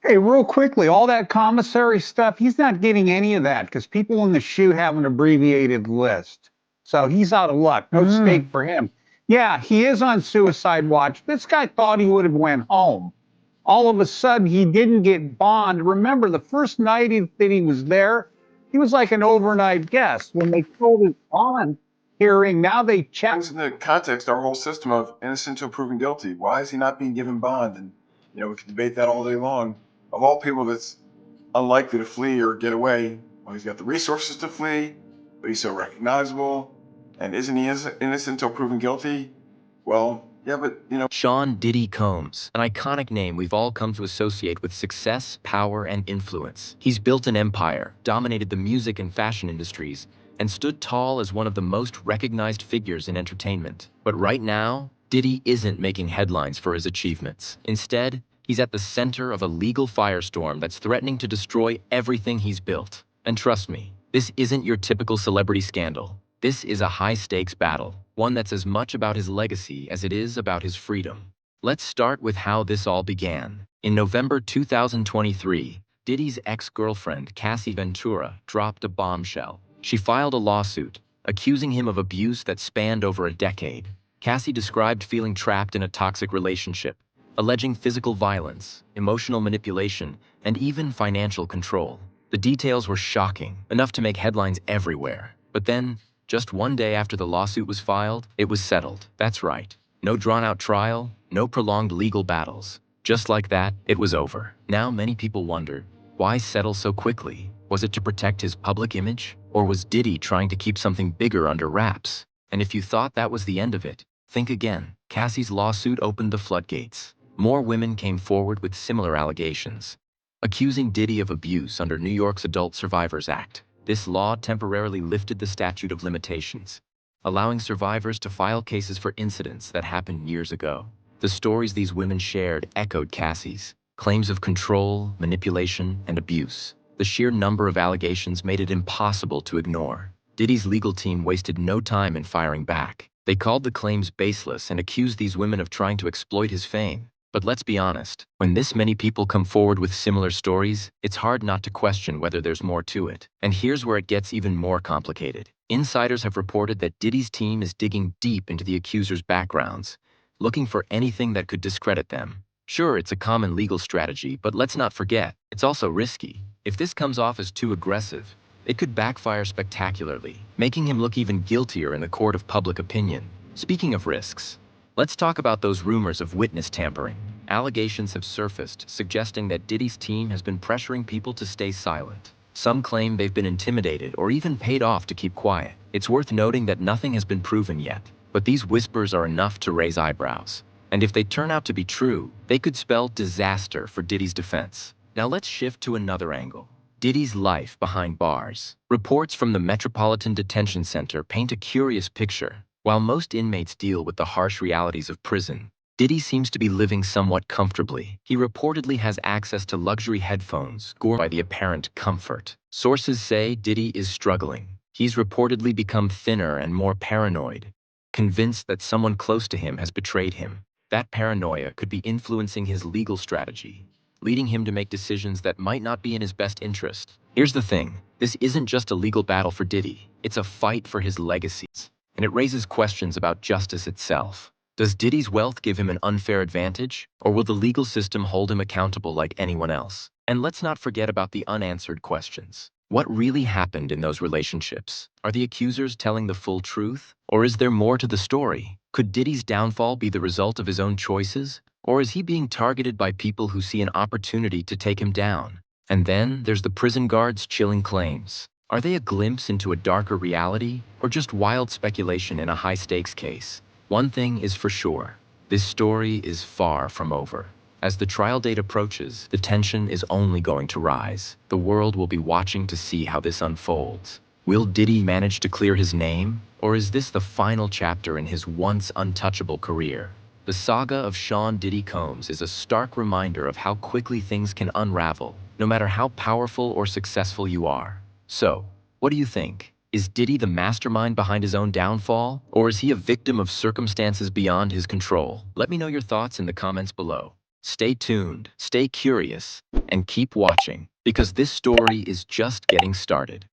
Hey, real quickly, all that commissary stuff, he's not getting any of that because people in the shoe have an abbreviated list. So he's out of luck. No stake Mm. for him. Yeah, he is on suicide watch. This guy thought he would have went home. All of a sudden, he didn't get bond. Remember, the first night that he was there, he was like an overnight guest. When they pulled his bond hearing, now they Brings checked. into context our whole system of innocent until proven guilty. Why is he not being given bond? And we can debate that all day long. Of all people, that's unlikely to flee or get away. Well, he's got the resources to flee, but he's so recognizable. And isn't he innocent until proven guilty? Well, yeah, but Sean Diddy Combs, an iconic name we've all come to associate with success, power, and influence. He's built an empire, dominated the music and fashion industries, and stood tall as one of the most recognized figures in entertainment. But right now, Diddy isn't making headlines for his achievements. Instead, he's at the center of a legal firestorm that's threatening to destroy everything he's built. And trust me, this isn't your typical celebrity scandal. This is a high-stakes battle, one that's as much about his legacy as it is about his freedom. Let's start with how this all began. In November 2023, Diddy's ex-girlfriend, Cassie Ventura, dropped a bombshell. She filed a lawsuit, accusing him of abuse that spanned over a decade. Cassie described feeling trapped in a toxic relationship, alleging physical violence, emotional manipulation, and even financial control. The details were shocking, enough to make headlines everywhere. But then, just one day after the lawsuit was filed, it was settled. That's right. No drawn-out trial, no prolonged legal battles. Just like that, it was over. Now many people wonder, why settle so quickly? Was it to protect his public image? Or was Diddy trying to keep something bigger under wraps? And if you thought that was the end of it, think again. Cassie's lawsuit opened the floodgates. More women came forward with similar allegations, accusing Diddy of abuse under New York's Adult Survivors Act. This law temporarily lifted the statute of limitations, allowing survivors to file cases for incidents that happened years ago. The stories these women shared echoed Cassie's claims of control, manipulation, and abuse. The sheer number of allegations made it impossible to ignore. Diddy's legal team wasted no time in firing back. They called the claims baseless and accused these women of trying to exploit his fame. But let's be honest, when this many people come forward with similar stories, it's hard not to question whether there's more to it. And here's where it gets even more complicated. Insiders have reported that Diddy's team is digging deep into the accusers' backgrounds, looking for anything that could discredit them. Sure, it's a common legal strategy, but let's not forget, it's also risky. If this comes off as too aggressive, it could backfire spectacularly, making him look even guiltier in the court of public opinion. Speaking of risks, let's talk about those rumors of witness tampering. Allegations have surfaced suggesting that Diddy's team has been pressuring people to stay silent. Some claim they've been intimidated or even paid off to keep quiet. It's worth noting that nothing has been proven yet, but these whispers are enough to raise eyebrows. And if they turn out to be true, they could spell disaster for Diddy's defense. Now let's shift to another angle. Diddy's life behind bars. Reports from the Metropolitan Detention Center paint a curious picture. While most inmates deal with the harsh realities of prison, Diddy seems to be living somewhat comfortably. He reportedly has access to luxury headphones, gourmet by the apparent comfort. Sources say Diddy is struggling. He's reportedly become thinner and more paranoid, convinced that someone close to him has betrayed him. That paranoia could be influencing his legal strategy, leading him to make decisions that might not be in his best interest. Here's the thing, this isn't just a legal battle for Diddy, it's a fight for his legacies. And it raises questions about justice itself. Does Diddy's wealth give him an unfair advantage, or will the legal system hold him accountable like anyone else? And let's not forget about the unanswered questions. What really happened in those relationships? Are the accusers telling the full truth, or is there more to the story? Could Diddy's downfall be the result of his own choices, or is he being targeted by people who see an opportunity to take him down? And then there's the prison guards' chilling claims. Are they a glimpse into a darker reality, or just wild speculation in a high-stakes case? One thing is for sure, this story is far from over. As the trial date approaches, the tension is only going to rise. The world will be watching to see how this unfolds. Will Diddy manage to clear his name, or is this the final chapter in his once untouchable career? The saga of Sean Diddy Combs is a stark reminder of how quickly things can unravel, no matter how powerful or successful you are. So, what do you think? Is Diddy the mastermind behind his own downfall, or is he a victim of circumstances beyond his control? Let me know your thoughts in the comments below. Stay tuned, stay curious, And keep watching, because this story is just getting started.